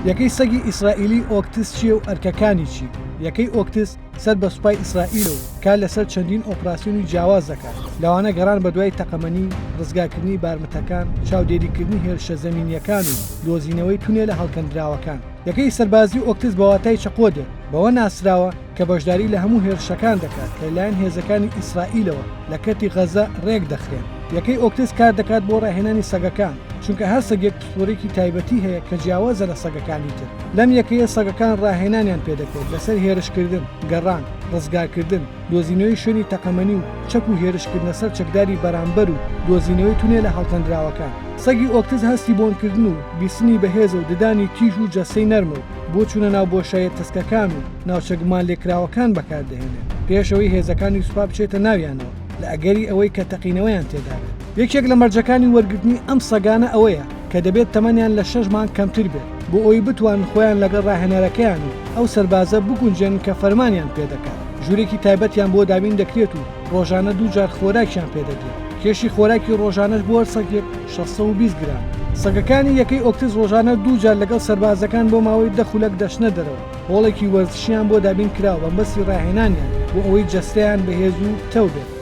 یەکەی سەگی ئیسرائیلی ئۆکتس چیە و ئەرکەکانی چی؟ یەکەی ئۆکتس سەر بە سوپای ئیسرائیل و کار لەسەر چەندین ئۆپراسیۆنی جیاواز دەکات لەوانە گەڕان بە دوای تەقەمەنی ڕزگارکردنی بارمتەکان چاودێریکردنی هێرشە زەمینیەکان و دۆزینەوەی تونێل لە هەڵکەندراوەکان یەکەی سەربازی ئۆکتس بەواتای چەقۆ دێت بەوە ناسراوە کە بەشداری لە هەموو هێرشەکان دەکات کە لایەن هێزەکانی ئیسرائیلەوە لە کەتی غەزە ڕێک دەخرێن یەکەی ئۆکتس کار دەکات بۆ ڕاهێنانی سەگەکان چونکە هەر سەگێک پسپۆرێکی تایبەتی هەیە کە جیاوازە لە سەگەکانی تر لەم یەکەیە سەگەکان ڕاهێنانیان پێدەکرێت لەسەر هێرشکردن گەڕان ڕزگارکردن دۆزینەوەی شوێنی تەقەمەنی و چەک و هێرشکردنە سەر چەکداری بەرامبەر و دۆزینەوەی تونێ لە هەڵکەندراوەکان سەگی ئۆکتس هەستی بۆنکردن و بیستنی بەهێز و ددانی تیژ و جەستەی نەرمە و بۆ چوونە ناو بۆشایە تەسکەکان و ناوچەگمان لێکراوەکان بەکاردەهێنێت پێشەوەی هێزەکانی سوپا بچێتە ناویانەوە لە ئەگەری ئەوەی کە تەقینەوەیان تێدابێت یەکێک لە مەرجەکانی وەرگرتنی ئەم سەگانە ئەوەیە کە دەبێت تەمەنیان لە 6 مانگ کەمتر بێت بۆ ئەوی بتوان خۆیان لەگەڵ ڕاهێنەرەکەیان و ئەو سەربازە بگونجێن کە فەرمانیان پێدەکات ژوورێکی تایبەتیان بۆ دابین دەکرێت و ڕۆژانە 2 جار خۆراکیان پێدەدرێت کێشی خۆراکی ڕۆژانەش بۆ سەگێک 620 گرام سەگەکانی یەکەی ئۆکتس ڕۆژانە 2 جار لەگەڵ سەربازەکان بۆ ماوەی 10 خولەک دەشنە دەرەوە هۆڵێکی وەرزشیان بۆ دابین کراوە بەمبەستی ڕاهێنانیان بۆ ئەوەی جەستەیان بەهێز و تەو بێت